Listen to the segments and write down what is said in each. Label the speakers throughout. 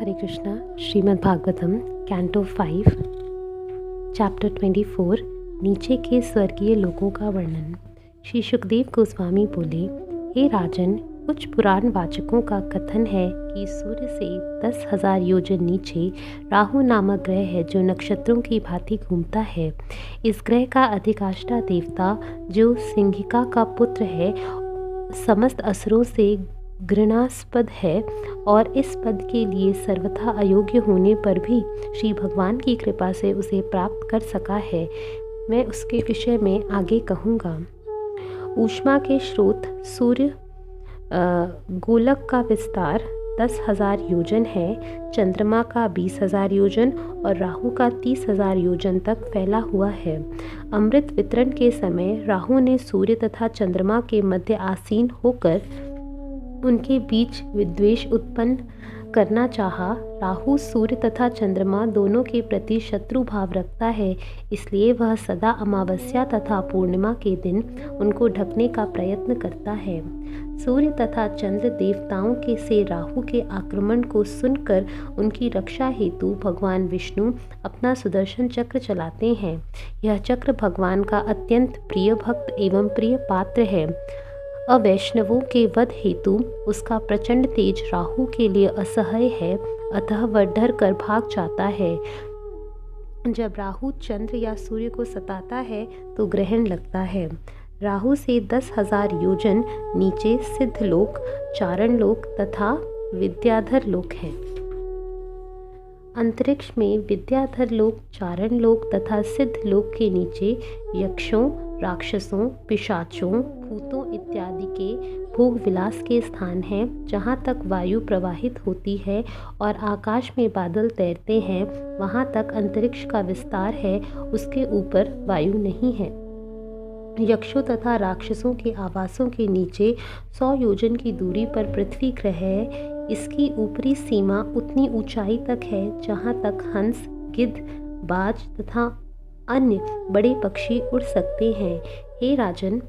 Speaker 1: हरे Krishna. Shrimad Bhagavatam canto 5 chapter 24 नीचे के स्वर्गीय लोकों का वर्णन। श्री सुखदेव गोस्वामी बोले, हे राजन, कुछ पुराण वाचकों का कथन है कि सूर्य से 10,000 योजन नीचे राहु नामक ग्रह है जो नक्षत्रों की भांति घूमता है। इस ग्रह का अधिकाष्टा देवता जो सिंहिका का पुत्र है समस्त असुरों से घृणास्पद है और इस पद के लिए सर्वथा अयोग्य होने पर भी श्री भगवान की कृपा से उसे प्राप्त कर सका है। मैं उसके विषय में आगे कहूँगा। ऊष्मा के स्रोत सूर्य गोलक का विस्तार 10,000 योजन है, चंद्रमा का 20,000 योजन और राहु का 30,000 योजन तक फैला हुआ है। अमृत वितरण के समय राहु ने सूर्य तथा चंद्रमा के मध्य आसीन होकर उनके बीच विद्वेष उत्पन्न करना चाहा। राहु सूर्य तथा चंद्रमा दोनों के प्रति शत्रु भाव रखता है, इसलिए वह सदा अमावस्या तथा पूर्णिमा के दिन उनको ढकने का प्रयत्न करता है। सूर्य तथा चंद्र देवताओं के से राहु के आक्रमण को सुनकर उनकी रक्षा हेतु भगवान विष्णु अपना सुदर्शन चक्र चलाते हैं। यह चक्र भगवान का अत्यंत प्रिय भक्त एवं प्रिय पात्र है। अवैष्णवों के वध हेतु उसका प्रचंड तेज राहु के लिए असह्य है, अतः वह डर कर भाग जाता है। जब राहु चंद्र या सूर्य को सताता है तो ग्रहण लगता है। राहु से 10,000 योजन नीचे सिद्धलोक, चारण लोक तथा विद्याधर लोक हैं। अंतरिक्ष में विद्याधर लोक, चारण लोक तथा सिद्ध लोक के नीचे यक्षों, राक्षसों, पिशाचों, भूतों इत्यादि के भोग विलास के स्थान हैं। जहाँ तक वायु प्रवाहित होती है और आकाश में बादल तैरते हैं, वहाँ तक अंतरिक्ष का विस्तार है, उसके ऊपर वायु नहीं है। यक्षों तथा राक्षसों के आवासों के नीचे 100 योजन की दूरी पर पृथ्वी ग्रह है। इसकी ऊपरी सीमा उतनी ऊंचाई तक है जहाँ तक हंस, गिद्ध, बाज तथा अन्य बड़े पक्षी उड़ सकते हैं। हे राजन,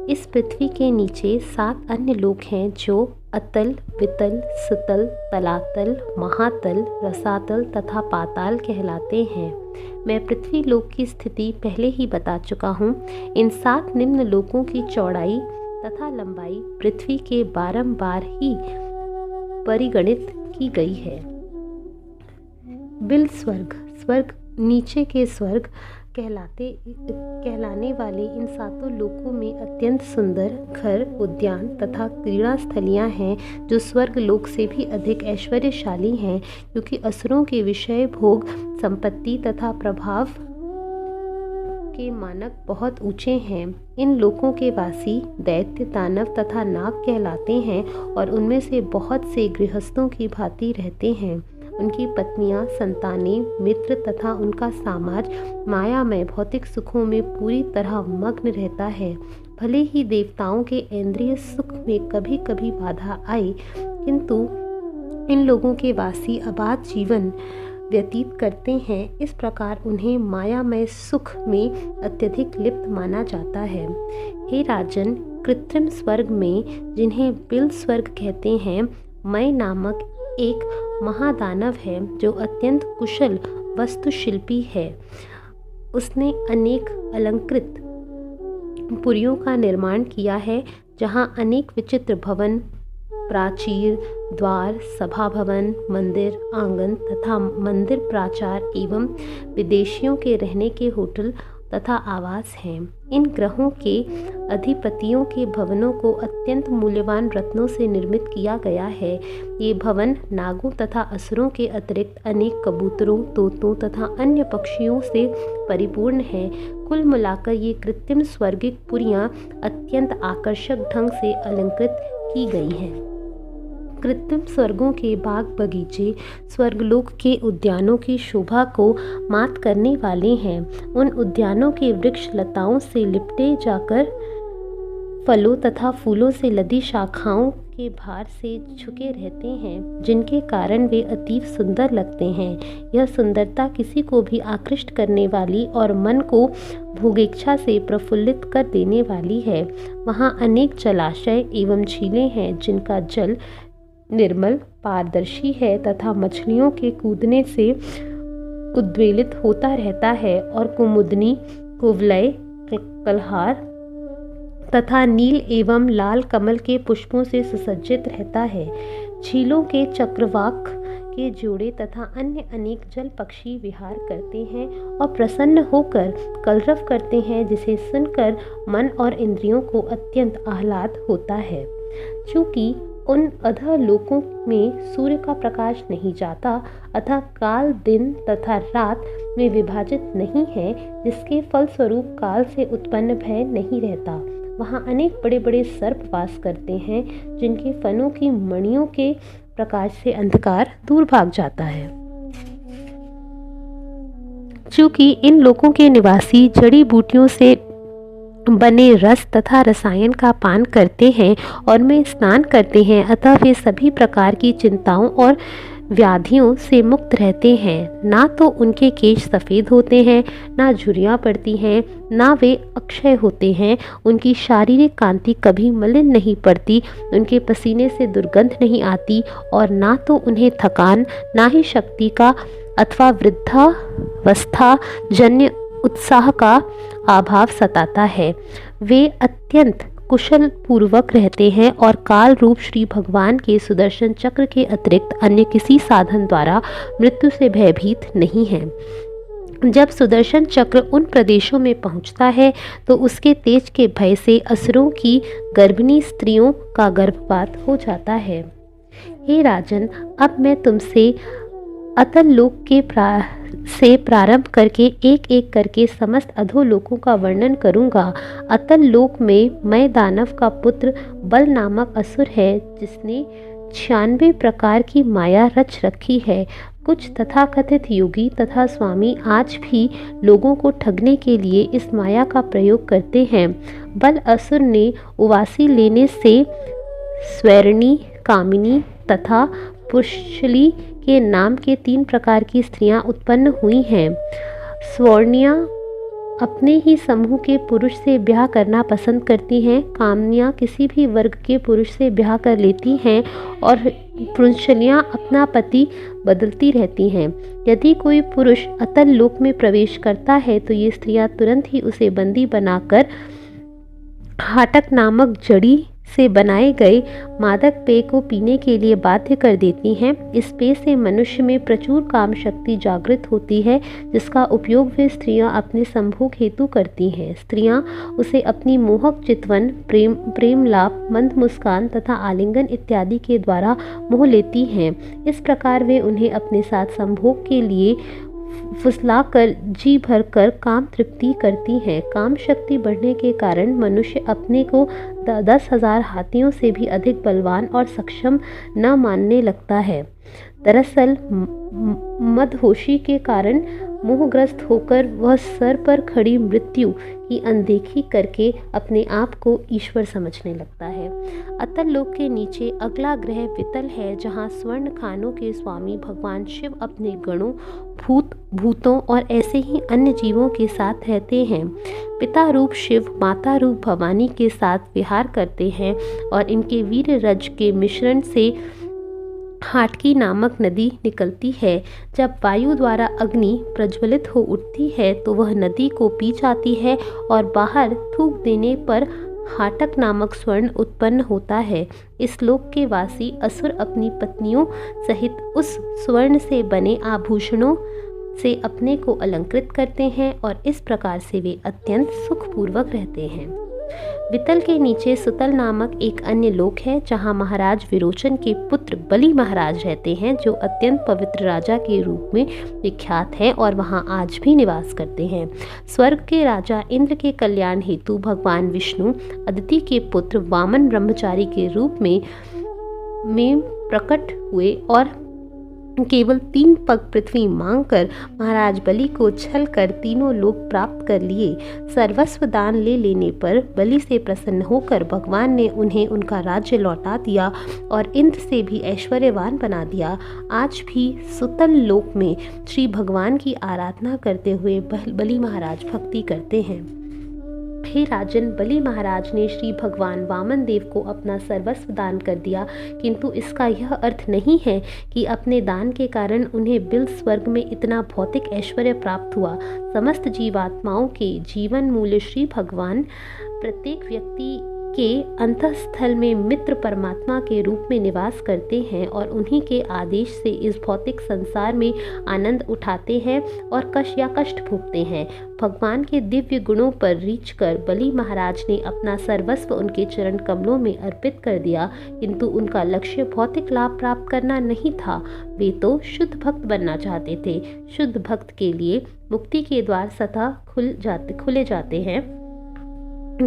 Speaker 1: इस पृथ्वी के नीचे 7 अन्य लोक हैं जो अतल, वितल, सुतल, तलातल, महातल, रसातल तथा पाताल कहलाते हैं। मैं पृथ्वी लोक की स्थिति पहले ही बता चुका हूँ। इन 7 निम्न लोकों की चौड़ाई तथा लंबाई पृथ्वी के बारंबार ही परिगणित की गई है। बिल स्वर्ग, स्वर्ग नीचे के स्वर्ग कहलाने वाले इन 7 लोकों में अत्यंत सुंदर घर, उद्यान तथा क्रीड़ा स्थलियाँ हैं जो स्वर्ग लोक से भी अधिक ऐश्वर्यशाली हैं, क्योंकि असुरों के विषय, भोग, संपत्ति तथा प्रभाव के मानक बहुत ऊंचे हैं। इन लोकों के वासी दैत्य, दानव तथा नाग कहलाते हैं और उनमें से बहुत से गृहस्थों की भांति रहते हैं। उनकी पत्नियां, संतानें, मित्र तथा उनका समाज मायामय भौतिक सुखों में पूरी तरह मग्न रहता है। भले ही देवताओं के इंद्रिय सुख में कभी कभी बाधा आए, किंतु इन लोगों के वासी अबाध जीवन व्यतीत करते हैं। इस प्रकार उन्हें मायामय सुख में अत्यधिक लिप्त माना जाता है। हे राजन, कृत्रिम स्वर्ग में, जिन्हें बिल स्वर्ग कहते हैं, मय नामक एक महादानव है जो अत्यंत कुशल वस्तुशिल्पी है। उसने अनेक अलंकृत पुरियों का निर्माण किया है, जहाँ अनेक विचित्र भवन, प्राचीर, द्वार, सभा भवन, मंदिर, आंगन तथा मंदिर प्राचार एवं विदेशियों के रहने के होटल तथा आवास हैं। इन ग्रहों के अधिपतियों के भवनों को अत्यंत मूल्यवान रत्नों से निर्मित किया गया है। ये भवन नागों तथा असुरों के अतिरिक्त अनेक कबूतरों, तोतों तथा अन्य पक्षियों से परिपूर्ण है। कुल मिलाकर ये कृत्रिम स्वर्गिक पुरियां अत्यंत आकर्षक ढंग से अलंकृत की गई हैं। कृत्रिम स्वर्गों के बाग बगीचे स्वर्गलोक के उद्यानों की शोभा को मात करने वाले हैं। उन उद्यानों के वृक्ष लताओं से लिपटे जाकर फलों तथा फूलों से लदी शाखाओं के भार से झुके रहते हैं, जिनके कारण वे अतीव सुंदर लगते हैं। यह सुंदरता किसी को भी आकृष्ट करने वाली और मन को भोगेच्छा से प्रफुल्लित कर देने वाली है। वहाँ अनेक जलाशय एवं झीलें हैं जिनका जल निर्मल पारदर्शी है तथा मछलियों के कूदने से उद्वेलित होता रहता है और कुमुदनी, कुवलय, कलहार तथा नील एवं लाल कमल के पुष्पों से सुसज्जित रहता है। झीलों के चक्रवाक के जोड़े तथा अन्य अनेक जल पक्षी विहार करते हैं और प्रसन्न होकर कलरव करते हैं, जिसे सुनकर मन और इंद्रियों को अत्यंत आह्लाद होता है। चूँकि उन अधः लोकों में सूर्य का प्रकाश नहीं जाता, अतः काल दिन तथा रात में विभाजित नहीं है, जिसके फलस्वरूप काल से उत्पन्न भय नहीं रहता। वहाँ अनेक बड़े बड़े सर्प वास करते हैं, जिनके फनों की मणियों के प्रकाश से अंधकार दूर भाग जाता है। चूँकि इन लोकों के निवासी जड़ी बूटियों से बने रस तथा रसायन का पान करते हैं और में स्नान करते हैं, अतः वे सभी प्रकार की चिंताओं और व्याधियों से मुक्त रहते हैं। ना तो उनके केश सफ़ेद होते हैं, ना झुर्रियाँ पड़ती हैं, ना वे अक्षय होते हैं। उनकी शारीरिक कांति कभी मलिन नहीं पड़ती, उनके पसीने से दुर्गंध नहीं आती और ना तो उन्हें थकान, ना ही शक्ति का अथवा वृद्धावस्था जन्य उत्साह का अभाव सताता है। वे अत्यंत कुशल पूर्वक रहते हैं और काल रूप श्री भगवान के सुदर्शन चक्र के अतिरिक्त अन्य किसी साधन द्वारा मृत्यु से भयभीत नहीं हैं। जब सुदर्शन चक्र उन प्रदेशों में पहुंचता है तो उसके तेज के भय से असुरों की गर्भिणी स्त्रियों का गर्भपात हो जाता है। हे राजन, अब मैं तुमसे अतल लोक के से प्रारंभ करके एक एक करके समस्त अधोलोकों का वर्णन करूंगा। अतल लोक में मैं दानव का पुत्र बल नामक असुर है, जिसने 96 प्रकार की माया रच रखी है। कुछ तथाकथित योगी तथा स्वामी आज भी लोगों को ठगने के लिए इस माया का प्रयोग करते हैं। बल असुर ने उवासी लेने से स्वर्णी, कामिनी तथा पुष्यली के नाम के 3 प्रकार की स्त्रियां उत्पन्न हुई हैं। स्वर्णियाँ अपने ही समूह के पुरुष से ब्याह करना पसंद करती हैं, कामनियाँ किसी भी वर्ग के पुरुष से ब्याह कर लेती हैं और पुंशलियाँ अपना पति बदलती रहती हैं। यदि कोई पुरुष अतल लोक में प्रवेश करता है तो ये स्त्रियां तुरंत ही उसे बंदी बनाकर हाटक नामक जड़ी से बनाए गए मादक पेय को पीने के लिए बाध्य कर देती हैं। इस पेय से मनुष्य में प्रचुर काम शक्ति जागृत होती है, जिसका उपयोग वे स्त्रियां अपने संभोग हेतु करती हैं। स्त्रियां उसे अपनी मोहक चितवन, प्रेम लाभ, मंद मुस्कान तथा आलिंगन इत्यादि के द्वारा मोह लेती हैं। इस प्रकार वे उन्हें अपने साथ संभोग के लिए फुसलाकर जी भर कर काम तृप्ति करती हैं। काम शक्ति बढ़ने के कारण मनुष्य अपने को 10,000 हाथियों से भी अधिक बलवान और सक्षम न मानने लगता है। दरअसल मदहोशी के कारण मोहग्रस्त होकर वह सर पर खड़ी मृत्यु की अनदेखी करके अपने आप को ईश्वर समझने लगता है। अतल लोक के नीचे अगला ग्रह वितल है, जहाँ स्वर्ण खानों के स्वामी भगवान शिव अपने गणों, भूतों और ऐसे ही अन्य जीवों के साथ रहते हैं। पिता रूप शिव माता रूप भवानी के साथ विहार करते हैं और इनके वीर रज के मिश्रण से हाटकी नामक नदी निकलती है। जब वायु द्वारा अग्नि प्रज्वलित हो उठती है तो वह नदी को पी जाती है और बाहर थूक देने पर हाटक नामक स्वर्ण उत्पन्न होता है। इस लोक के वासी असुर अपनी पत्नियों सहित उस स्वर्ण से बने आभूषणों से अपने को अलंकृत करते हैं और इस प्रकार से वे अत्यंत सुखपूर्वक रहते हैं। वितल के नीचे सुतल नामक एक अन्य लोक है, जहाँ महाराज विरोचन के पुत्र बलि महाराज रहते हैं, जो अत्यंत पवित्र राजा के रूप में विख्यात हैं और वहाँ आज भी निवास करते हैं। स्वर्ग के राजा इंद्र के कल्याण हेतु भगवान विष्णु अदिति के पुत्र वामन ब्रह्मचारी के रूप में प्रकट हुए और केवल 3 पग पृथ्वी मांगकर महाराज बलि को छल कर तीनों लोक प्राप्त कर लिए। सर्वस्व दान ले लेने पर बलि से प्रसन्न होकर भगवान ने उन्हें उनका राज्य लौटा दिया और इंद्र से भी ऐश्वर्यवान बना दिया। आज भी सुतल लोक में श्री भगवान की आराधना करते हुए बलि महाराज भक्ति करते हैं। हे राजन, बलि महाराज ने श्री भगवान वामन देव को अपना सर्वस्व दान कर दिया, किंतु इसका यह अर्थ नहीं है कि अपने दान के कारण उन्हें बिल स्वर्ग में इतना भौतिक ऐश्वर्य प्राप्त हुआ। समस्त जीवात्माओं के जीवन मूल्य श्री भगवान प्रत्येक व्यक्ति के अंतःस्थल में मित्र परमात्मा के रूप में निवास करते हैं और उन्हीं के आदेश से इस भौतिक संसार में आनंद उठाते हैं और कष्ट भोगते हैं। भगवान के दिव्य गुणों पर रीझ कर बलि महाराज ने अपना सर्वस्व उनके चरण कमलों में अर्पित कर दिया, किंतु उनका लक्ष्य भौतिक लाभ प्राप्त करना नहीं था। वे तो शुद्ध भक्त बनना चाहते थे। शुद्ध भक्त के लिए मुक्ति के द्वार सदा खुले जाते हैं।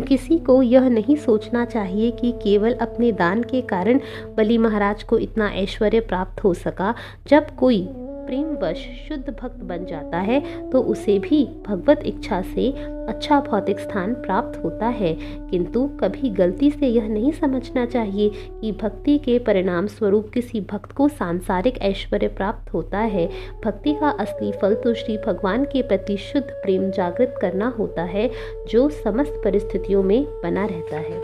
Speaker 1: किसी को यह नहीं सोचना चाहिए कि केवल अपने दान के कारण बलि महाराज को इतना ऐश्वर्य प्राप्त हो सका। जब कोई प्रेमवश शुद्ध भक्त बन जाता है तो उसे भी भगवत इच्छा से अच्छा भौतिक स्थान प्राप्त होता है, किंतु कभी गलती से यह नहीं समझना चाहिए कि भक्ति के परिणाम स्वरूप किसी भक्त को सांसारिक ऐश्वर्य प्राप्त होता है। भक्ति का असली फल तो श्री भगवान के प्रति शुद्ध प्रेम जागृत करना होता है, जो समस्त परिस्थितियों में बना रहता है।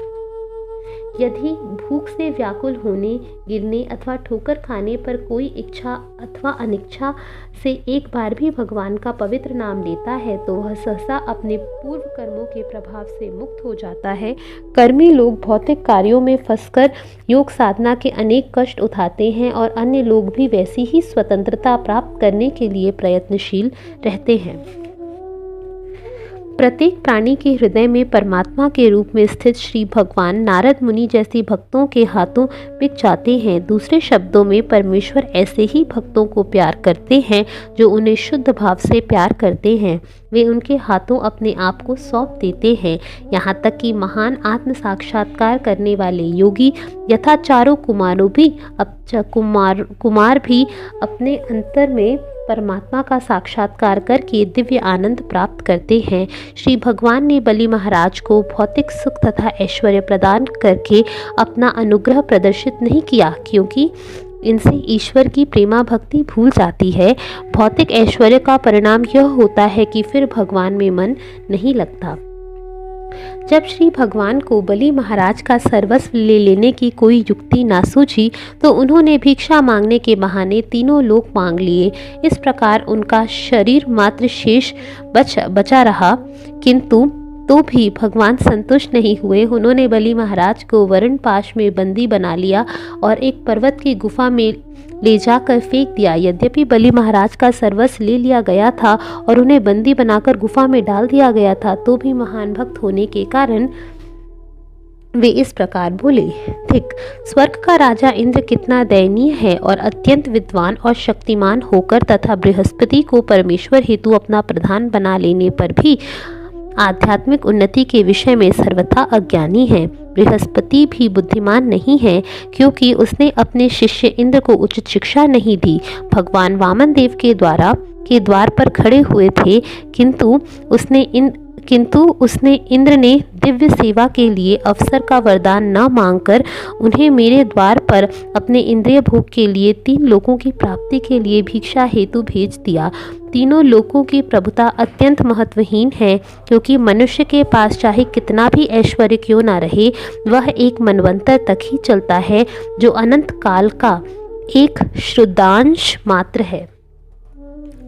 Speaker 1: यदि भूख से व्याकुल होने, गिरने अथवा ठोकर खाने पर कोई इच्छा अथवा अनिच्छा से एक बार भी भगवान का पवित्र नाम लेता है तो वह सहसा अपने पूर्व कर्मों के प्रभाव से मुक्त हो जाता है। कर्मी लोग भौतिक कार्यों में फंसकर योग साधना के अनेक कष्ट उठाते हैं और अन्य लोग भी वैसी ही स्वतंत्रता प्राप्त करने के लिए प्रयत्नशील रहते हैं। प्रत्येक प्राणी के हृदय में परमात्मा के रूप में स्थित श्री भगवान नारद मुनि जैसे भक्तों के हाथों बिक जाते हैं। दूसरे शब्दों में परमेश्वर ऐसे ही भक्तों को प्यार करते हैं जो उन्हें शुद्ध भाव से प्यार करते हैं। वे उनके हाथों अपने आप को सौंप देते हैं। यहाँ तक कि महान आत्म साक्षात्कार करने वाले योगी यथा चारों कुमार भी अपने अंतर में परमात्मा का साक्षात्कार करके दिव्य आनंद प्राप्त करते हैं। श्री भगवान ने बलि महाराज को भौतिक सुख तथा ऐश्वर्य प्रदान करके अपना अनुग्रह प्रदर्शित नहीं किया, क्योंकि इनसे ईश्वर की प्रेमा भक्ति भूल जाती है। भौतिक ऐश्वर्य का परिणाम यह होता है कि फिर भगवान में मन नहीं लगता। जब श्री भगवान को बलि महाराज का सर्वस्व ले लेने की कोई युक्ति ना सूझी तो उन्होंने भिक्षा मांगने के बहाने तीनों लोक मांग लिए। इस प्रकार उनका शरीर मात्र शेष बचा रहा, किंतु तो भी भगवान संतुष्ट नहीं हुए। उन्होंने बलि महाराज को वरुण पाश में बंदी बना लिया और एक पर्वत की गुफा में ले जाकर फेंक दिया। यद्यपि बलि महाराज का सर्वस्व ले लिया गया था और उन्हें बंदी बनाकर गुफा में डाल दिया गया था, तो भी महान भक्त होने के कारण वे इस प्रकार बोले, ठीक, स्वर्ग का राजा इंद्र कितना दयनीय है और अत्यंत विद्वान और शक्तिमान होकर तथा बृहस्पति को परमेश्वर हेतु अपना प्रधान बना लेने पर भी आध्यात्मिक उन्नति के विषय में सर्वथा अज्ञानी है। बृहस्पति भी बुद्धिमान नहीं है, क्योंकि उसने अपने शिष्य इंद्र को उचित शिक्षा नहीं दी। भगवान वामन देव के द्वार पर खड़े हुए थे, किंतु उसने इंद्र ने दिव्य सेवा के लिए अवसर का वरदान न मांगकर उन्हें मेरे द्वार पर अपने इंद्रिय भोग के लिए 3 लोकों की प्राप्ति के लिए भिक्षा हेतु भेज दिया। तीनों लोकों की प्रभुता अत्यंत महत्वहीन है, क्योंकि मनुष्य के पास चाहे कितना भी ऐश्वर्य क्यों न रहे, वह एक मनवंतर तक ही चलता है, जो अनंत काल का एक श्रुतांश मात्र है।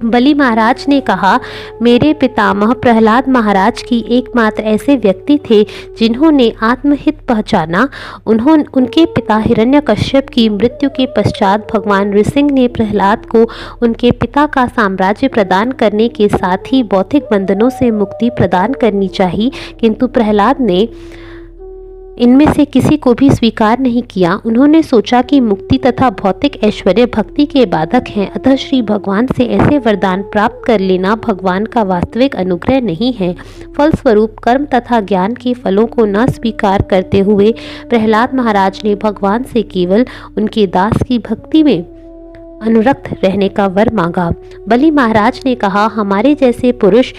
Speaker 1: बलि महाराज ने कहा, मेरे पितामह प्रहलाद महाराज की एकमात्र ऐसे व्यक्ति थे जिन्होंने आत्महित पहचाना। उनके पिता हिरण्यकश्यप की मृत्यु के पश्चात भगवान ऋषिंह ने प्रहलाद को उनके पिता का साम्राज्य प्रदान करने के साथ ही भौतिक बंधनों से मुक्ति प्रदान करनी चाहिए, किंतु प्रहलाद ने इनमें से किसी को भी स्वीकार नहीं किया। उन्होंने सोचा कि मुक्ति तथा भौतिक ऐश्वर्य भक्ति के बाधक हैं, अतः श्री भगवान से ऐसे वरदान प्राप्त कर लेना भगवान का वास्तविक अनुग्रह नहीं है। फलस्वरूप कर्म तथा ज्ञान के फलों को न स्वीकार करते हुए प्रहलाद महाराज ने भगवान से केवल उनके दास की भक्ति में अनुरक्त रहने का वर मांगा। बलि महाराज ने कहा, हमारे जैसे पुरुष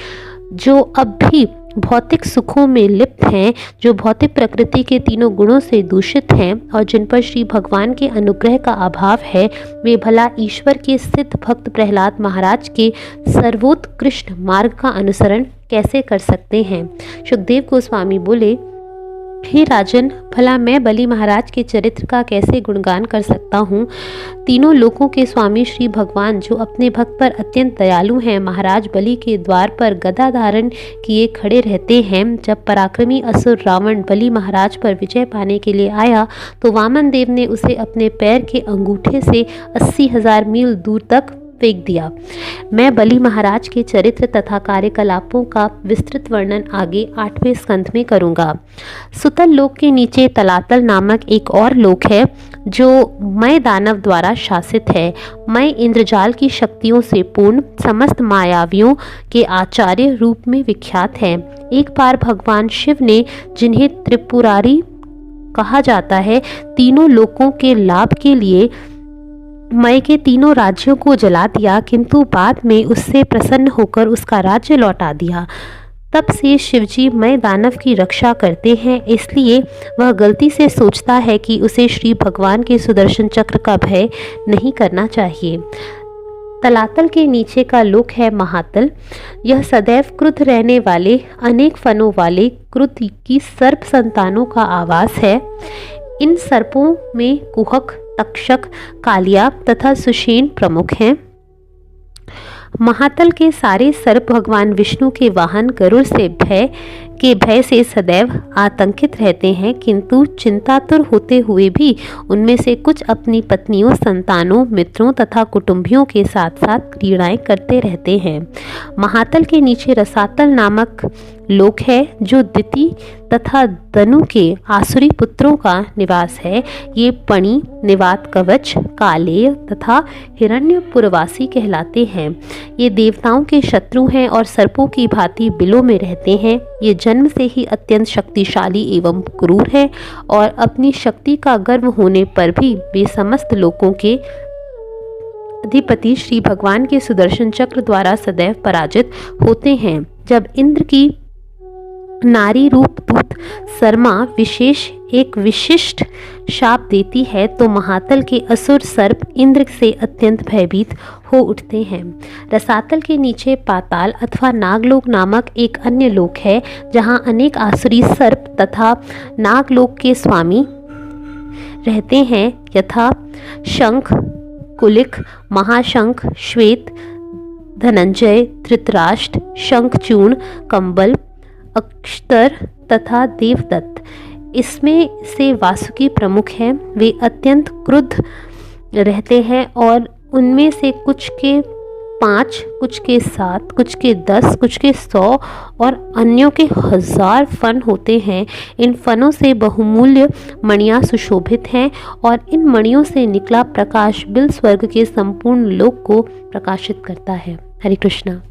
Speaker 1: जो अब भी भौतिक सुखों में लिप्त हैं, जो भौतिक प्रकृति के तीनों गुणों से दूषित हैं और जिन पर श्री भगवान के अनुग्रह का अभाव है, वे भला ईश्वर के सिद्ध भक्त प्रहलाद महाराज के सर्वोत्कृष्ट मार्ग का अनुसरण कैसे कर सकते हैं। सुखदेव गोस्वामी बोले, हे राजन, भला मैं बलि महाराज के चरित्र का कैसे गुणगान कर सकता हूँ। तीनों लोकों के स्वामी श्री भगवान जो अपने भक्त पर अत्यंत दयालु हैं, महाराज बलि के द्वार पर गदा धारण किए खड़े रहते हैं। जब पराक्रमी असुर रावण बलि महाराज पर विजय पाने के लिए आया तो वामन देव ने उसे अपने पैर के अंगूठे से 80,000 मील दूर तक फेंक दिया। मैं बलि महाराज के चरित्र तथा कार्यकलापों का विस्तृत वर्णन आगे 8वें स्कंध में करूंगा। सुतल लोक के नीचे तलातल नामक एक और लोक है जो मय दानव द्वारा शासित है। मय इंद्रजाल की शक्तियों से पूर्ण समस्त मायावियों के आचार्य रूप में विख्यात है। एक बार भगवान शिव ने, जिन्हें त्रिपुरारी कहा जाता है, तीनों लोकों के लाभ के लिए मय के तीनों राज्यों को जला दिया, किंतु बाद में उससे प्रसन्न होकर उसका राज्य लौटा दिया। तब से शिवजी मय दानव की रक्षा करते हैं, इसलिए वह गलती से सोचता है कि उसे श्री भगवान के सुदर्शन चक्र का भय नहीं करना चाहिए। तलातल के नीचे का लोक है महातल। यह सदैव क्रुद्ध रहने वाले अनेक फनों वाले क्रुद्ध की सर्प संतानों का आवास है। इन सर्पों में कुहक, तक्षक, कालिया तथा सुषेण प्रमुख हैं। महातल के सारे सर्प भगवान विष्णु के वाहन गरुड़ के भय से सदैव आतंकित रहते हैं, किंतु चिंतातुर होते हुए भी उनमें से कुछ अपनी पत्नियों, संतानों, मित्रों तथा कुटुंबियों के साथ साथ क्रीड़ाएं करते रहते हैं। महातल के नीचे रसातल नामक लोक है जो दिति तथा दनु के आसुरी पुत्रों का निवास है। ये पणि, निवात कवच, कालेय तथा हिरण्यपुरवासी कहलाते हैं। ये देवताओं के शत्रु हैं और सर्पों की भांति बिलों में रहते हैं। ये जन्म से ही अत्यंत शक्तिशाली एवं क्रूर है और अपनी शक्ति का गर्व होने पर भी वे समस्त लोकों के अधिपति श्री भगवान के सुदर्शन चक्र द्वारा सदैव पराजित होते हैं। जब इंद्र की नारी रूप दूत सरमा एक विशिष्ट शाप देती है तो महातल के असुर सर्प इंद्र से अत्यंत भयभीत हो उठते हैं। रसातल के नीचे पाताल अथवा नागलोक नामक एक अन्य लोक है जहां अनेक आसुरी सर्प तथा नागलोक के स्वामी रहते हैं, यथा शंख, कुलिक, महाशंख, श्वेत, धनंजय, धृतराष्ट्र, शंखचूर्ण, कंबल, अक्षतर तथा देवदत्त। इसमें से वासुकी प्रमुख हैं। वे अत्यंत क्रुद्ध रहते हैं और उनमें से कुछ के 5, कुछ के 7, कुछ के 10, कुछ के 100 और अन्यों के 1000 फन होते हैं। इन फनों से बहुमूल्य मणियाँ सुशोभित हैं और इन मणियों से निकला प्रकाश बिल स्वर्ग के संपूर्ण लोक को प्रकाशित करता है। हरे कृष्णा।